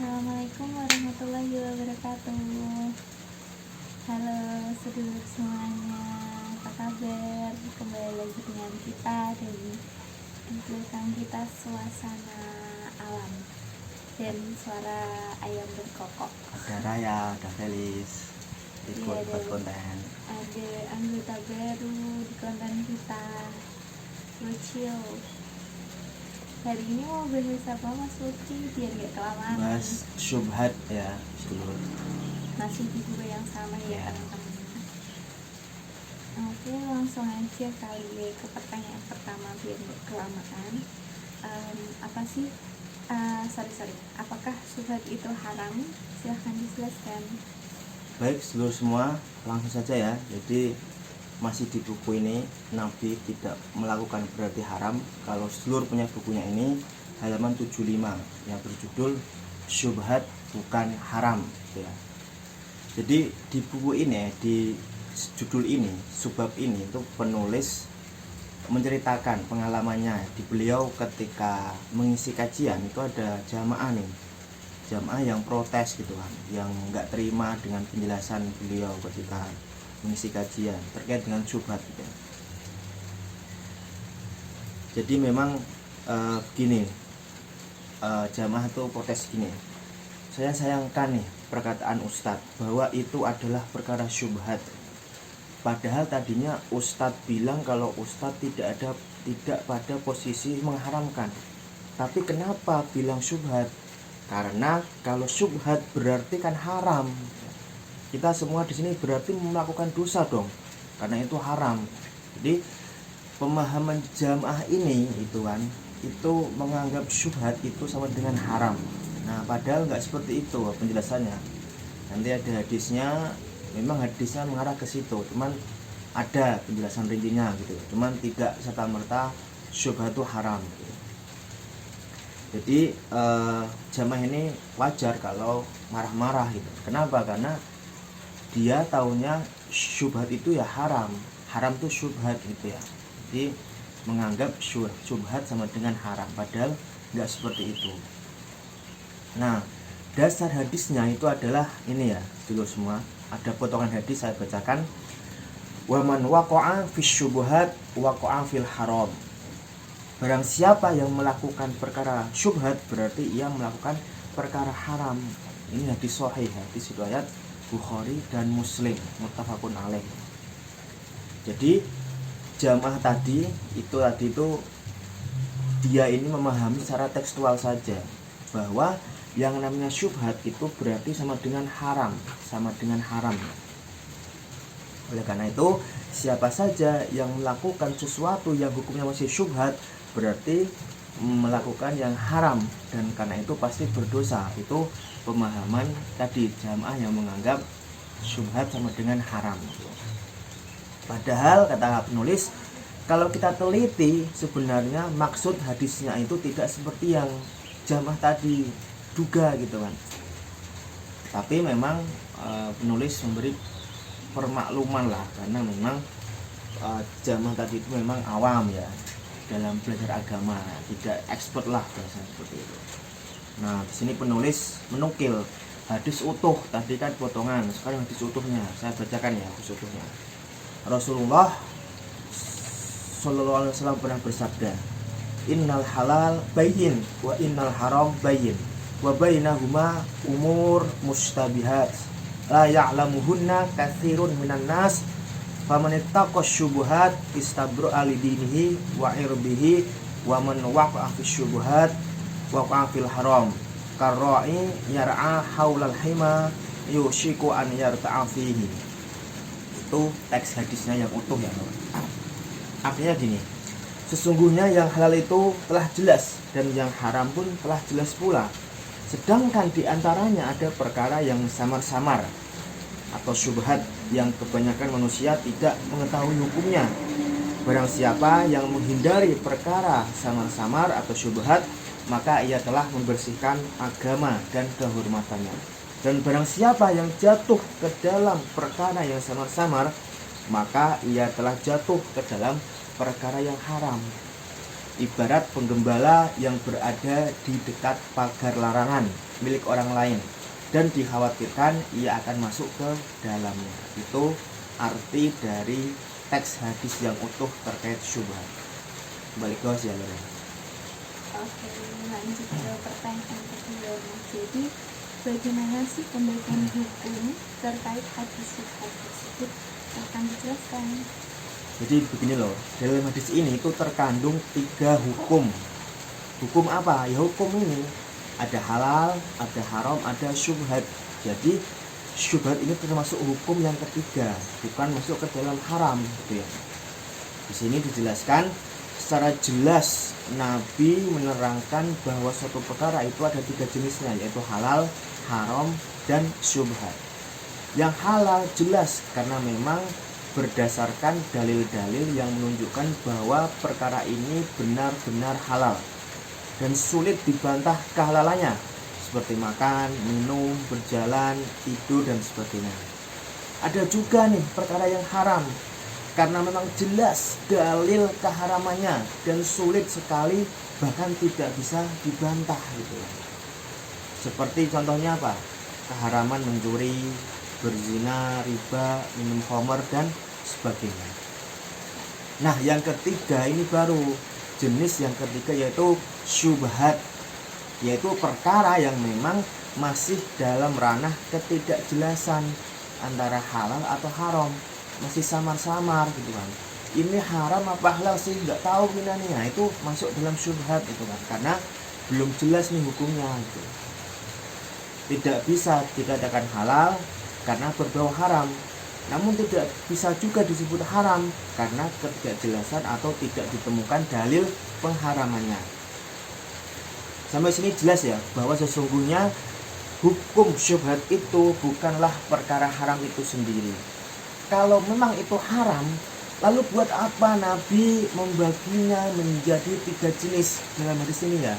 Assalamualaikum warahmatullahi wabarakatuh. Halo sedulur semuanya, apa kabar? Kembali lagi dengan kita dari di belakang kita suasana alam dan suara ayam berkokok. Ada Raya, ada Felis ikut buat konten. Ada anggota baru di konten kita, Lucil. Hari ini mau bahas apa Mas Lutfi biar gak kelamaan? Bahas syubhat ya, sedulur. Masih di buku yang sama ya teman-teman. Oke, langsung aja kali ya ke pertanyaan pertama biar gak kelamaan. Apa sih? Apakah syubhat itu haram? Silahkan dijelaskan. Baik sedulur semua, langsung saja ya. Jadi masih di buku ini Nabi tidak melakukan berarti haram. Kalau sedulur punya bukunya ini halaman 75 yang berjudul Syubhat bukan haram ya. Jadi di buku ini, di judul ini, subbab ini itu penulis menceritakan pengalamannya di beliau ketika mengisi kajian. Itu ada jamaah yang protes gitu kan, yang nggak terima dengan penjelasan beliau ketika mengisi kajian terkait dengan syubhat gitu. Jadi memang begini, jamaah itu protes gini, saya sayangkan nih perkataan Ustadz bahwa itu adalah perkara syubhat, padahal tadinya Ustadz bilang kalau Ustadz tidak pada posisi mengharamkan, tapi kenapa bilang syubhat? Karena kalau syubhat berarti kan haram. Kita semua di sini berarti melakukan dosa dong, karena itu haram. Jadi pemahaman jamaah ini itu menganggap syubhat itu sama dengan haram. Nah, padahal nggak seperti itu penjelasannya. Nanti ada hadisnya, memang hadisnya mengarah ke situ, cuman ada penjelasan rincinya gitu. Cuman tidak serta-merta syubhat itu haram. Gitu. Jadi jamaah ini wajar kalau marah-marah gitu. Kenapa? Karena dia taunya syubhat itu ya haram itu syubhat gitu ya. Jadi menganggap syubhat sama dengan haram, padahal nggak seperti itu. Nah, dasar hadisnya itu adalah ini ya dulu semua, ada potongan hadis saya bacakan. Waman waqa'a fis syubhat waqa'a fil haram. Barang siapa yang melakukan perkara syubhat berarti ia melakukan perkara haram. Ini hadis sahih, hadis riwayat Bukhari dan Muslim, muttafaqun alaih. Jadi jamaah tadi itu dia ini memahami secara tekstual saja bahwa yang namanya syubhat itu berarti sama dengan haram. Oleh karena itu, siapa saja yang melakukan sesuatu yang hukumnya masih syubhat berarti melakukan yang haram, dan karena itu pasti berdosa. Itu pemahaman tadi jamaah yang menganggap syubhat sama dengan haram. Padahal kata penulis, kalau kita teliti sebenarnya maksud hadisnya itu tidak seperti yang jamaah tadi duga gitu kan. Tapi memang penulis memberi permakluman lah, karena memang jamaah tadi itu memang awam ya dalam belajar agama, tidak expert lah bahasa seperti itu. Nah, di sini penulis menukil hadis utuh, tadi kan potongan, sekarang hadis utuhnya. Saya bacakan ya hadis utuhnya. Rasulullah sallallahu alaihi wasallam pernah bersabda, "Innal halal bayyin wa innal haram bayyin wa bainahuma umur mustabihat la ya'lamuhunna katsirun minan nas faman ittaqa syubuhat istabra li dinihi wa irbihi wa man waqa'a fi syubuhat waqa'a fil haram karra'i yar'a haulal hima yushiku an yarta'a fihi." Itu teks hadisnya yang utuh ya. Artinya gini, sesungguhnya yang halal itu telah jelas dan yang haram pun telah jelas pula, sedangkan di antaranya ada perkara yang samar-samar atau syubhat yang kebanyakan manusia tidak mengetahui hukumnya. Barang siapa yang menghindari perkara samar-samar atau syubhat, maka ia telah membersihkan agama dan kehormatannya. Dan barang siapa yang jatuh ke dalam perkara yang samar-samar, maka ia telah jatuh ke dalam perkara yang haram. ibarat penggembala yang berada di dekat pagar larangan milik orang lain dan dikhawatirkan ia akan masuk ke dalamnya. Itu arti dari teks hadis yang utuh terkait syubhat. Balik ke ya Lore. Oke, lanjut ke pertanyaan kedua. Jadi bagaimana sih pembagian hukum terkait hadis syubhat tersebut akan dijelaskan. Jadi begini loh, dalam hadis ini itu terkandung 3 hukum. Hukum apa? Ya hukum ini ada halal, ada haram, ada syubhat. Jadi syubhat ini termasuk hukum yang ketiga, bukan masuk ke dalam haram gitu ya. Di sini dijelaskan secara jelas Nabi menerangkan bahwa suatu perkara itu ada 3 jenisnya, yaitu halal, haram, dan syubhat. Yang halal jelas karena memang berdasarkan dalil-dalil yang menunjukkan bahwa perkara ini benar-benar halal dan sulit dibantah kehalalannya, seperti makan, minum, berjalan, tidur, dan sebagainya. Ada juga nih perkara yang haram karena memang jelas dalil keharamannya dan sulit sekali, bahkan tidak bisa dibantah gitu. Seperti contohnya apa? Keharaman mencuri, berzina, riba, minum khamr, dan sebagainya. Nah, yang ketiga ini baru jenis yang ketiga, yaitu syubhat, yaitu perkara yang memang masih dalam ranah ketidakjelasan antara halal atau haram, masih samar-samar gitu kan. Ini haram apa halal sih nggak tahu minannya. Nah, itu masuk dalam syubhat itu kan, karena belum jelas nih hukumnya gitu. Tidak bisa dikatakan halal karena berbau haram, namun tidak bisa juga disebut haram karena ketidakjelasan atau tidak ditemukan dalil pengharamannya. Sampai sini jelas ya bahwa sesungguhnya hukum syubhat itu bukanlah perkara haram itu sendiri. Kalau memang itu haram, lalu buat apa Nabi membaginya menjadi 3 jenis dalam hadis ini ya?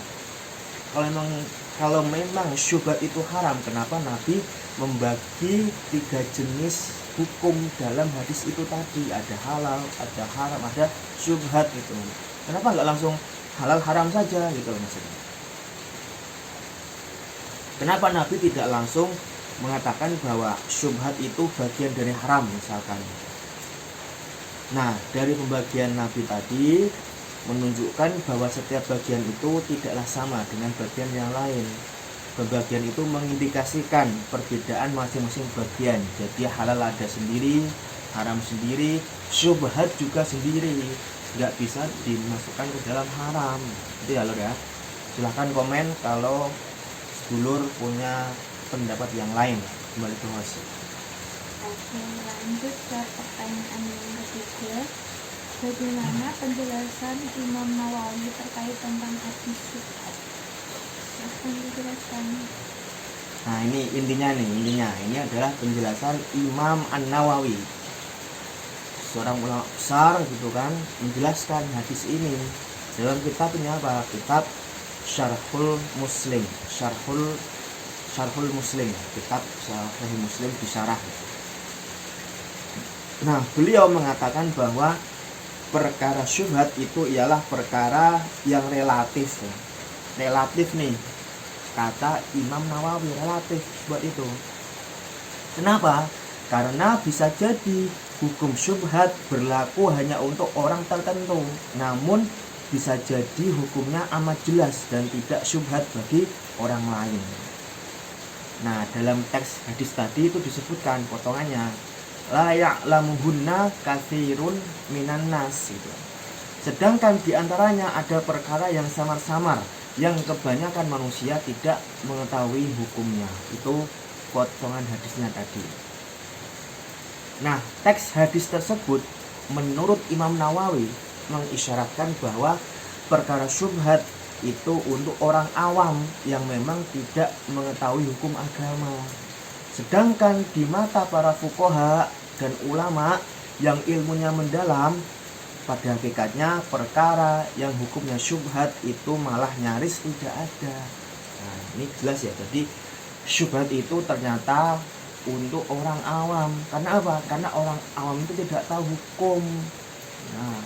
Kalau memang syubhat itu haram, kenapa Nabi membagi 3 jenis hukum dalam hadis itu tadi? Ada halal, ada haram, ada syubhat gitu. Kenapa nggak langsung halal haram saja gitu maksudnya? Kenapa Nabi tidak langsung mengatakan bahwa syubhat itu bagian dari haram misalkan? Nah, dari pembagian Nabi tadi menunjukkan bahwa setiap bagian itu tidaklah sama dengan bagian yang lain. Pembagian itu mengindikasikan perbedaan masing-masing bagian. Jadi halal ada sendiri, haram sendiri, syubhat juga sendiri. Nggak bisa dimasukkan ke dalam haram. Itu ya lor ya. Silahkan komen kalau sedulur punya pendapat yang lain. Kembali ke host. Oke, lanjut ke pertanyaan yang ketiga. Bagaimana penjelasan Imam Nawawi terkait tentang hadis syubhat? Silahkan dijelaskan. Nah ini intinya ini adalah penjelasan Imam An-Nawawi, seorang ulama besar gitu kan, menjelaskan hadis ini dalam kitabnya apa? Kitab Syarhul Muslim, Syarhul Muslim, kitab Sahih Muslim disyarah. Nah, beliau mengatakan bahwa perkara syubhat itu ialah perkara yang relatif. Relatif nih, kata Imam Nawawi, relatif buat itu. Kenapa? Karena bisa jadi hukum syubhat berlaku hanya untuk orang tertentu, namun bisa jadi hukumnya amat jelas dan tidak syubhat bagi orang lain. Nah, dalam teks hadis tadi itu disebutkan potongannya, la ya'lamuhunna katsirun minan nas gitu. Sedangkan diantaranya ada perkara yang samar-samar yang kebanyakan manusia tidak mengetahui hukumnya. Itu potongan hadisnya tadi. Nah, teks hadis tersebut menurut Imam Nawawi mengisyaratkan bahwa perkara syubhat itu untuk orang awam yang memang tidak mengetahui hukum agama. Sedangkan di mata para fuqaha dan ulama yang ilmunya mendalam, pada hakikatnya perkara yang hukumnya syubhat itu malah nyaris tidak ada. Nah, ini jelas ya. Jadi syubhat itu ternyata untuk orang awam. Karena apa? Karena orang awam itu tidak tahu hukum. Nah,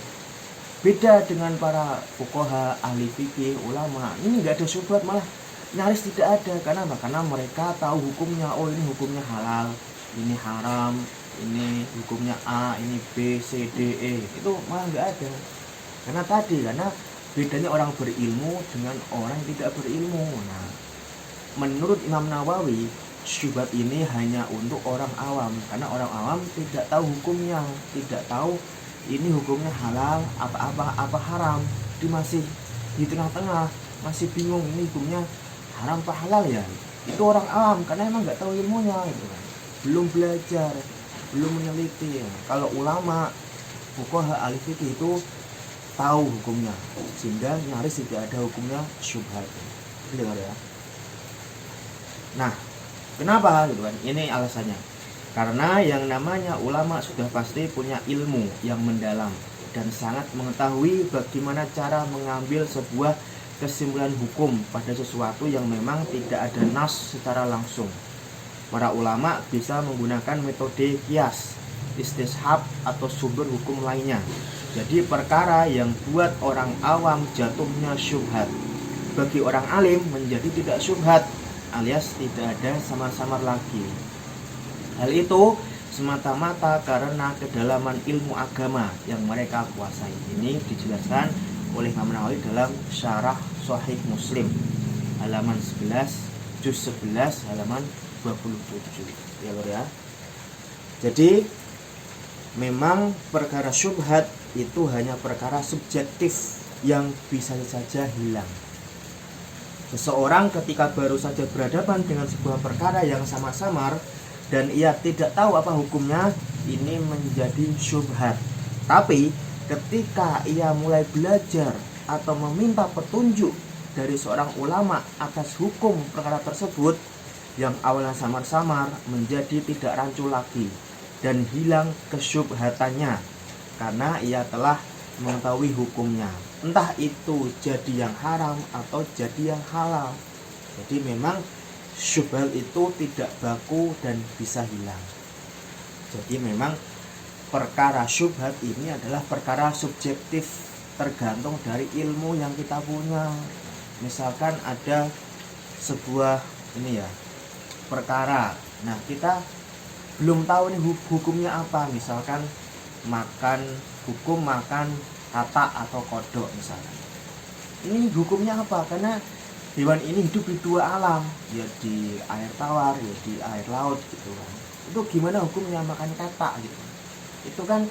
Beda dengan para fuqaha, ahli fikih, ulama, ini nggak ada syubhat, malah nyaris tidak ada. Karena apa? Karena mereka tahu hukumnya. Oh, ini hukumnya halal, ini haram, ini hukumnya A, ini B, C, D, E. Itu malah nggak ada. Karena bedanya orang berilmu dengan orang yang tidak berilmu. Nah, menurut Imam Nawawi, syubhat ini hanya untuk orang awam, karena orang awam tidak tahu hukumnya, tidak tahu ini hukumnya halal apa haram. Dia masih di tengah-tengah, masih bingung ini hukumnya haram apa halal ya. Itu orang awam karena emang nggak tahu ilmunya gitu kan. Belum belajar, belum meneliti. Kalau ulama, fuqaha, ahli fikih itu tahu hukumnya, sehingga nyaris tidak ada hukumnya syubhat. Dengar ya. Nah, kenapa gitu kan? Ini alasannya. Karena yang namanya ulama sudah pasti punya ilmu yang mendalam dan sangat mengetahui bagaimana cara mengambil sebuah kesimpulan hukum pada sesuatu yang memang tidak ada nas secara langsung. Para ulama bisa menggunakan metode qiyas, istishab atau sumber hukum lainnya. Jadi perkara yang buat orang awam jatuhnya syubhat, bagi orang alim menjadi tidak syubhat, alias tidak ada samar-samar lagi. Hal itu semata-mata karena kedalaman ilmu agama yang mereka kuasai. Ini dijelaskan oleh Imam Nawawi dalam Syarah Sahih Muslim halaman 11, juz 11 halaman 27. Ya. Jadi memang perkara syubhat itu hanya perkara subjektif yang bisa saja hilang. Seseorang ketika baru saja berhadapan dengan sebuah perkara yang samar-samar dan ia tidak tahu apa hukumnya, ini menjadi syubhat. Tapi ketika ia mulai belajar atau meminta petunjuk dari seorang ulama atas hukum perkara tersebut, yang awalnya samar-samar menjadi tidak rancu lagi dan hilang kesyubhatannya karena ia telah mengetahui hukumnya, entah itu jadi yang haram atau jadi yang halal. Jadi memang syubhat itu tidak baku dan bisa hilang. Jadi memang perkara syubhat ini adalah perkara subjektif, tergantung dari ilmu yang kita punya. Misalkan ada sebuah perkara, nah kita belum tahu nih hukumnya apa. Misalkan hukum makan katak atau kodok misalkan, ini hukumnya apa? Karena hewan ini hidup di dua alam, ya di air tawar, ya di air laut gitu kan. Itu gimana hukumnya makan katak gitu? Itu kan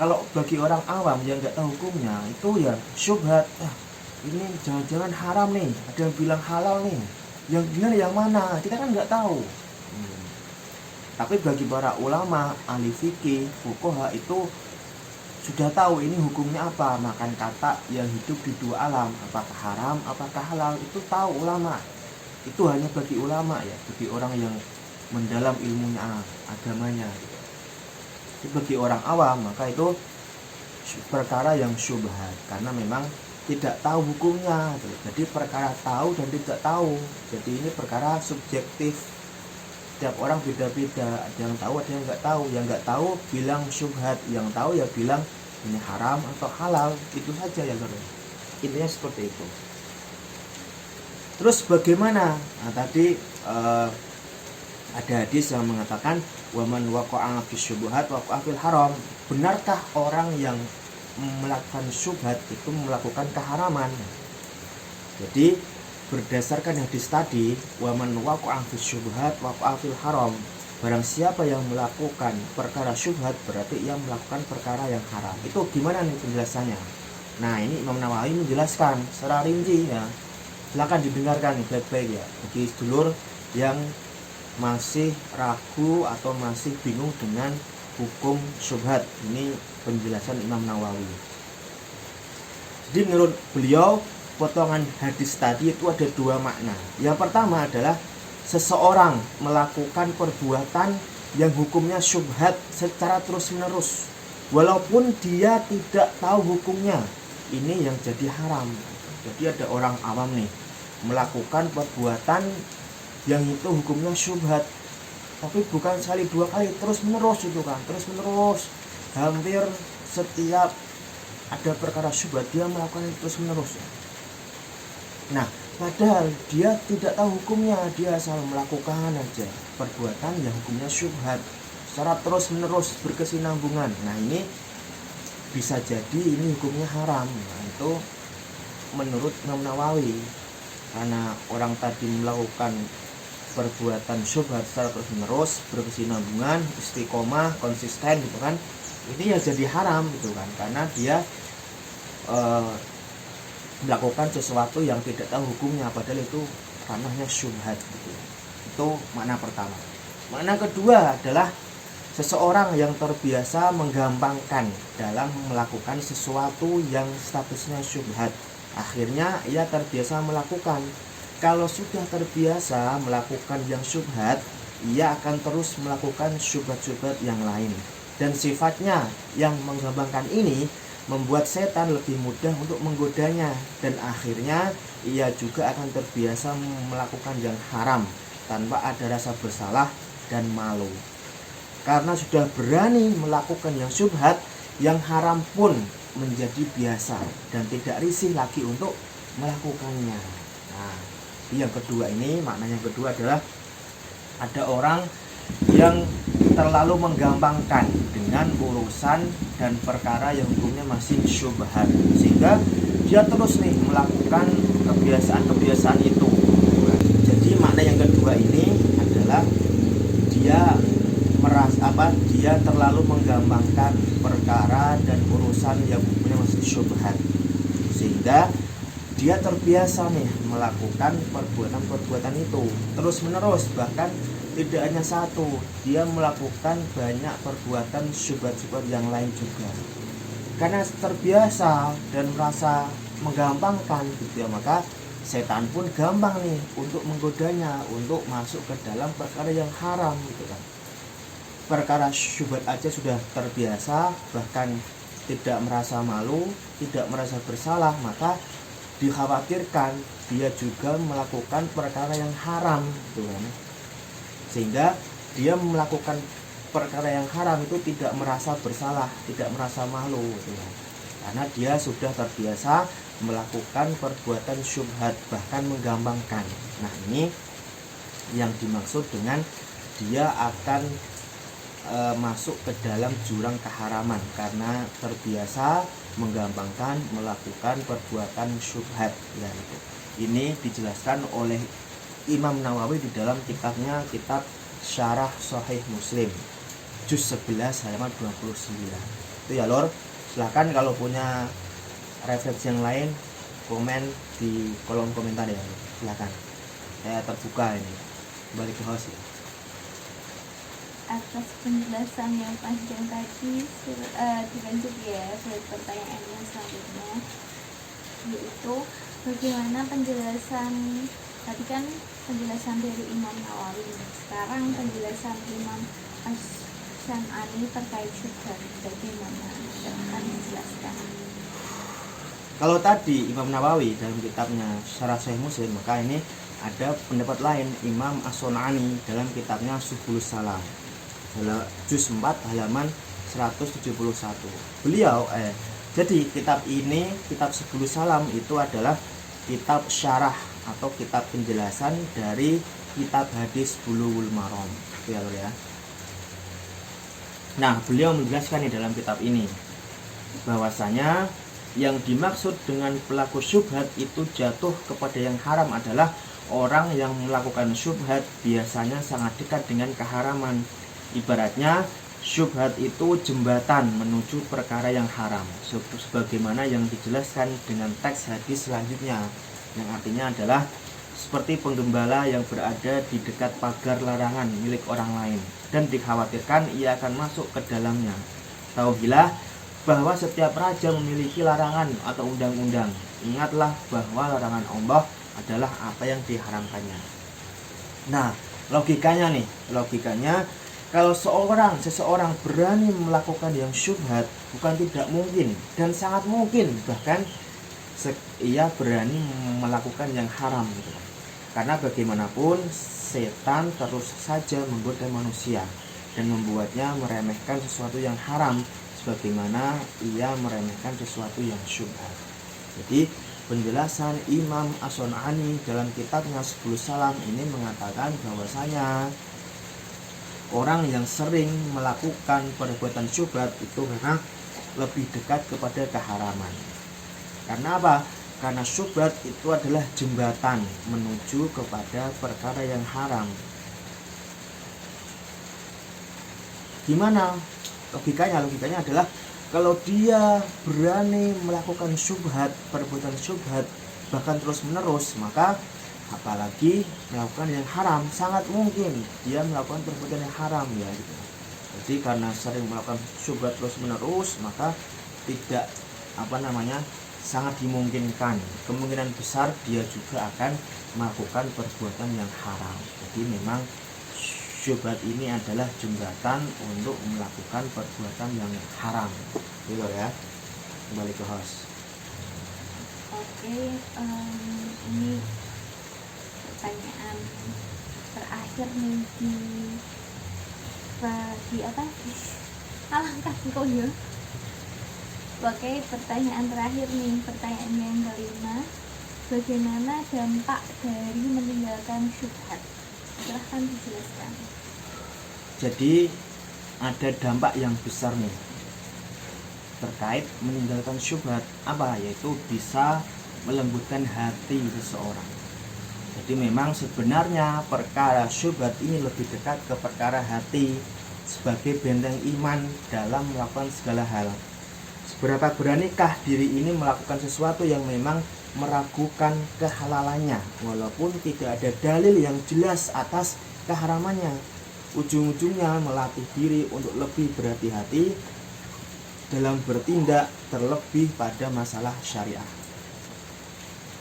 kalau bagi orang awam yang nggak tahu hukumnya, itu ya syubhat. Ini jangan-jangan haram nih, ada yang bilang halal nih, yang benar yang mana? Kita kan nggak tahu. Tapi bagi para ulama, ahli fikih, fuqaha itu sudah tahu ini hukumnya apa, makan katak yang hidup di dua alam, apakah haram, apakah halal, itu tahu ulama. Itu hanya bagi ulama ya, bagi orang yang mendalam ilmunya agamanya. Jadi bagi orang awam maka itu perkara yang syubhat karena memang tidak tahu hukumnya. Jadi perkara tahu dan tidak tahu. Jadi ini perkara subjektif. Setiap orang beda-beda, ada yang tahu, ada yang nggak tahu. Yang nggak tahu bilang syubhat, yang tahu ya bilang ini haram atau halal. Itu saja ya saudara. Intinya seperti itu. Terus bagaimana? Nah, tadi ada hadis yang mengatakan waman waqa'a fi syubhat waqa'a fil haram. Benarkah orang yang melakukan syubhat itu melakukan keharaman? Jadi berdasarkan hadis tadi, waman waqa'a fi syubhat waqa'a fil haram, barang siapa yang melakukan perkara syubhat berarti ia melakukan perkara yang haram. Itu gimana nih penjelasannya? Nah, ini Imam Nawawi menjelaskan secara rinci ya. Silakan didengarkan baik-baik ya bagi sedulur yang masih ragu atau masih bingung dengan hukum syubhat. Ini penjelasan Imam Nawawi. Jadi menurut beliau, potongan hadis tadi itu ada dua makna. Yang pertama adalah seseorang melakukan perbuatan yang hukumnya syubhat secara terus-menerus, walaupun dia tidak tahu hukumnya. Ini yang jadi haram. Jadi ada orang awam nih melakukan perbuatan yang itu hukumnya syubhat, tapi bukan sekali dua kali, terus menerus itu kan, terus menerus. Hampir setiap ada perkara syubhat, dia melakukan itu terus menerus. Nah, padahal dia tidak tahu hukumnya, dia asal melakukan aja perbuatan yang hukumnya syubhat secara terus menerus berkesinambungan. Nah, ini bisa jadi ini hukumnya haram. Nah, itu menurut Imam Nawawi, karena orang tadi melakukan perbuatan syubhat secara terus menerus berkesinambungan, istiqomah, konsisten gitu kan, ini ya jadi haram gitu kan, karena dia melakukan sesuatu yang tidak tahu hukumnya, padahal itu ranahnya syubhat gitu. Itu makna pertama. Makna kedua adalah seseorang yang terbiasa menggampangkan dalam melakukan sesuatu yang statusnya syubhat, akhirnya ia terbiasa melakukan. Kalau sudah terbiasa melakukan yang syubhat, ia akan terus melakukan syubhat-syubhat yang lain. Dan sifatnya yang menggampangkan ini membuat setan lebih mudah untuk menggodanya, dan akhirnya ia juga akan terbiasa melakukan yang haram tanpa ada rasa bersalah dan malu. Karena sudah berani melakukan yang syubhat, yang haram pun menjadi biasa dan tidak risih lagi untuk melakukannya. Nah, yang kedua ini, maknanya yang kedua adalah ada orang yang terlalu menggampangkan dengan urusan dan perkara yang hukumnya masih syubhat, sehingga dia terus nih melakukan kebiasaan-kebiasaan itu. Jadi makna yang kedua ini adalah dia dia terlalu menggampangkan perkara dan urusan yang hukumnya masih syubhat, sehingga dia terbiasa nih melakukan perbuatan-perbuatan itu terus menerus. Bahkan tidak hanya satu, dia melakukan banyak perbuatan syubhat-syubhat yang lain juga. Karena terbiasa dan merasa menggampangkan gitu ya, maka setan pun gampang nih untuk menggodanya untuk masuk ke dalam perkara yang haram gitu kan. Perkara syubhat aja sudah terbiasa, bahkan tidak merasa malu, tidak merasa bersalah, maka dikhawatirkan dia juga melakukan perkara yang haram gitu kan. Sehingga dia melakukan perkara yang haram itu tidak merasa bersalah, tidak merasa malu gitu kan. Karena dia sudah terbiasa melakukan perbuatan syubhat, bahkan menggampangkan. Nah, ini yang dimaksud dengan dia akan masuk ke dalam jurang keharaman karena terbiasa menggampangkan melakukan perbuatan syubhat ya, itu. Ini dijelaskan oleh Imam Nawawi di dalam kitabnya, kitab Syarah Sahih Muslim juz 11 halaman 29. Itu ya lor, silahkan kalau punya referensi yang lain komen di kolom komentar ya, silahkan, saya terbuka ini. Balik ke host ya. Atas penjelasan yang panjang tadi, dilanjut ya surat pertanyaannya selanjutnya, yaitu bagaimana penjelasan tadi kan penjelasan dari Imam Nawawi, sekarang penjelasan Imam Asy-Syan'ani terkait syubhat, bagaimana? Silahkan dijelaskan. Kalau tadi Imam Nawawi dalam kitabnya Syarah Sahih Muslim, maka ini ada pendapat lain Imam As-Sun'ani dalam kitabnya Subulus Salam juz 4 halaman 171. Beliau jadi kitab ini, kitab Subulus Salam itu adalah kitab syarah atau kitab penjelasan dari kitab hadis Bulughul Maram ya. Nah, beliau menjelaskan di dalam kitab ini bahwasanya yang dimaksud dengan pelaku syubhat itu jatuh kepada yang haram adalah orang yang melakukan syubhat biasanya sangat dekat dengan keharaman. Ibaratnya syubhat itu jembatan menuju perkara yang haram, sebagaimana yang dijelaskan dengan teks hadis selanjutnya, yang artinya adalah seperti penggembala yang berada di dekat pagar larangan milik orang lain dan dikhawatirkan ia akan masuk ke dalamnya. Tauhilah bahwa setiap raja memiliki larangan atau undang-undang. Ingatlah bahwa larangan Allah adalah apa yang diharamkannya. Nah, logikanya kalau seseorang berani melakukan yang syubhat, bukan tidak mungkin dan sangat mungkin, bahkan ia berani melakukan yang haram gitu. Karena bagaimanapun setan terus saja menggoda manusia dan membuatnya meremehkan sesuatu yang haram bagaimana ia meremehkan sesuatu yang syubhat. Jadi penjelasan Imam As-Sun'ani dalam kitabnya 10 Salam ini mengatakan bahwasanya orang yang sering melakukan perbuatan syubhat itu memang lebih dekat kepada keharaman. Karena apa? Karena syubhat itu adalah jembatan menuju kepada perkara yang haram. Gimana logikanya? Logikanya adalah kalau dia berani melakukan syubhat, perbuatan syubhat bahkan terus menerus, maka apalagi melakukan yang haram, sangat mungkin dia melakukan perbuatan yang haram ya gitu. Jadi karena sering melakukan syubhat terus menerus, maka tidak sangat dimungkinkan, kemungkinan besar dia juga akan melakukan perbuatan yang haram. Jadi memang syubhat ini adalah jembatan untuk melakukan perbuatan yang haram. Gitu ya. Kembali ke host. Oke, ini pertanyaan terakhir nih di apa? Alangkah kok ya. Oke, pertanyaan terakhir nih, pertanyaan yang kelima. Bagaimana dampak dari meninggalkan syubhat? Silahkan dijelaskan. Jadi ada dampak yang besar nih terkait meninggalkan syubhat, apa? Yaitu bisa melembutkan hati seseorang. Jadi memang sebenarnya perkara syubhat ini lebih dekat ke perkara hati sebagai benteng iman dalam melakukan segala hal. Seberapa beranikah diri ini melakukan sesuatu yang memang meragukan kehalalannya, walaupun tidak ada dalil yang jelas atas keharamannya. Ujung-ujungnya melatih diri untuk lebih berhati-hati dalam bertindak, terlebih pada masalah syariah.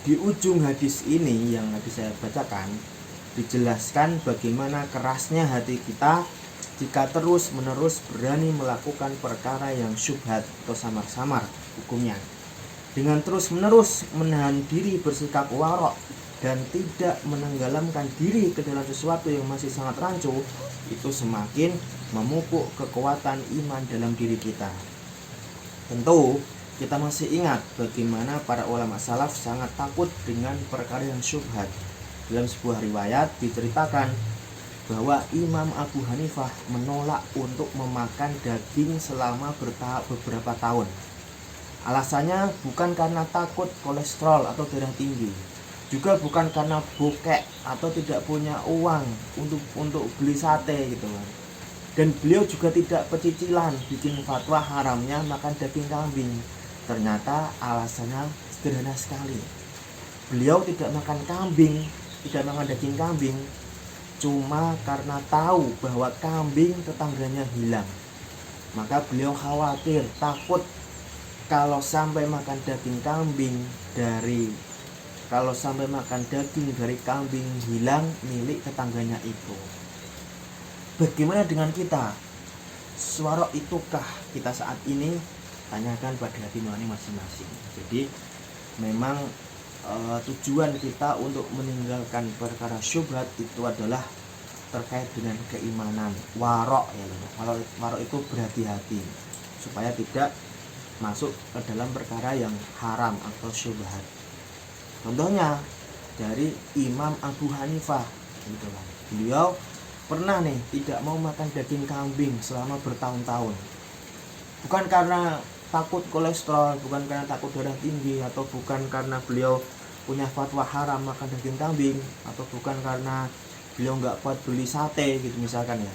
Di ujung hadis ini yang tadi saya bacakan dijelaskan bagaimana kerasnya hati kita jika terus-menerus berani melakukan perkara yang syubhat atau samar-samar hukumnya. Dengan terus-menerus menahan diri bersikap warok dan tidak menenggelamkan diri ke dalam sesuatu yang masih sangat rancu, itu semakin memupuk kekuatan iman dalam diri kita. Tentu kita masih ingat bagaimana para ulama salaf sangat takut dengan perkara yang syubhat. Dalam sebuah riwayat diceritakan bahwa Imam Abu Hanifah menolak untuk memakan daging selama beberapa tahun. Alasannya bukan karena takut kolesterol atau darah tinggi, juga bukan karena bokek atau tidak punya uang untuk beli sate gitu kan. Dan beliau juga tidak pecicilan bikin fatwa haramnya makan daging kambing. Ternyata alasannya sederhana sekali. Beliau tidak makan kambing, tidak makan daging kambing cuma karena tahu bahwa kambing tetangganya hilang. Maka beliau khawatir, takut kalau sampai makan daging dari kambing hilang milik tetangganya itu. Bagaimana dengan kita? Suara itukah kita saat ini? Tanyakan pada hati nurani masing-masing. Jadi memang tujuan kita untuk meninggalkan perkara syubhat itu adalah terkait dengan keimanan, warok ya. Warok itu berhati-hati supaya tidak masuk ke dalam perkara yang haram atau syubhat. Contohnya dari Imam Abu Hanifah gitu kan. Beliau pernah nih tidak mau makan daging kambing selama bertahun-tahun. Bukan karena takut kolesterol, bukan karena takut darah tinggi, atau bukan karena beliau punya fatwa haram makan daging kambing, atau bukan karena beliau nggak kuat beli sate gitu misalkan ya.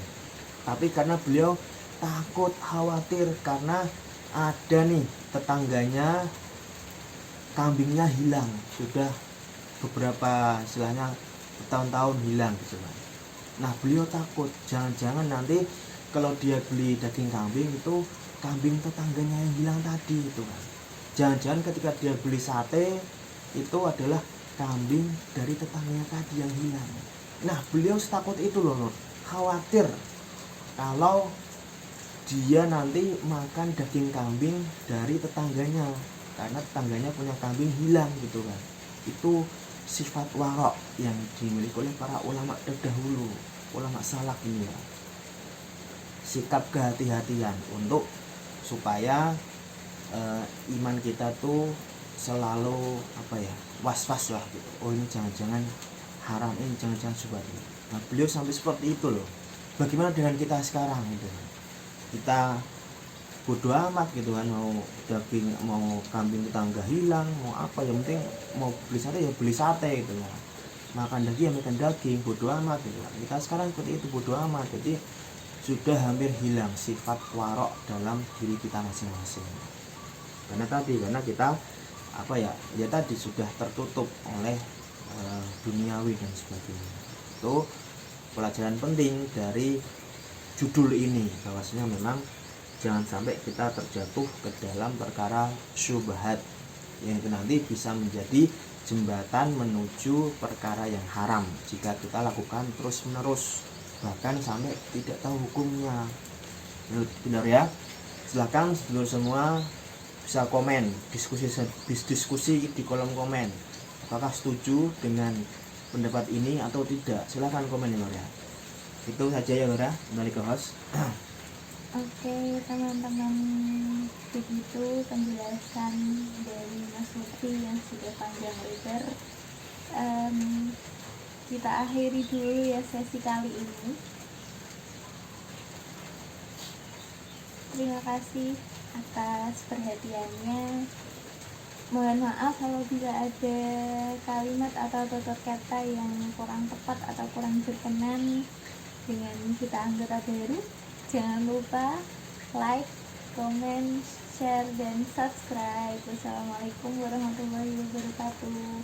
Tapi karena beliau takut, khawatir karena ada nih tetangganya kambingnya hilang, sudah beberapa istilahnya bertahun-tahun hilang gitu kan. Nah beliau takut jangan-jangan nanti kalau dia beli daging kambing itu kambing tetangganya yang hilang tadi itu kan. Jangan-jangan ketika dia beli sate itu adalah kambing dari tetangganya tadi yang hilang. Nah beliau setakut itu loh, khawatir kalau dia nanti makan daging kambing dari tetangganya karena tetangganya punya kambing hilang gitu kan. Itu sifat warok yang dimiliki oleh para ulama terdahulu, ulama salaf ini ya. Sikap kehati-hatian untuk supaya iman kita tuh selalu was-was lah gitu. Oh ini jangan-jangan haram, ini jangan-jangan syubhat. Nah beliau sampai seperti itu loh. Bagaimana dengan kita sekarang gitu? Kita bodo amat gitu kan, mau daging mau kambing tetangga hilang, mau apa yang penting mau beli sate ya beli sate gitu ya, makan daging ya makan daging, bodo amat gitu kan. Kita sekarang seperti itu, bodo amat. Jadi sudah hampir hilang sifat warok dalam diri kita masing-masing. Karena kita tadi sudah tertutup oleh duniawi dan sebagainya. Itu pelajaran penting dari judul ini, bahwasanya memang jangan sampai kita terjatuh ke dalam perkara syubhat yang itu nanti bisa menjadi jembatan menuju perkara yang haram jika kita lakukan terus menerus, bahkan sampai tidak tahu hukumnya. Benar ya? Silahkan sedulur semua bisa komen, diskusi di kolom komen. Apakah setuju dengan pendapat ini atau tidak? Silahkan komen ya. Itu saja ya Lora, kembali ke host. Oke teman-teman, begitu penjelasan dari Mas Lutfi yang sudah panjang lebar. Kita akhiri dulu ya sesi kali ini. Terima kasih atas perhatiannya. Mohon maaf kalau bila ada kalimat atau tutur kata yang kurang tepat atau kurang berkenan dengan kita anggota baru. Jangan lupa like, comment, share, dan subscribe. Wassalamualaikum warahmatullahi wabarakatuh.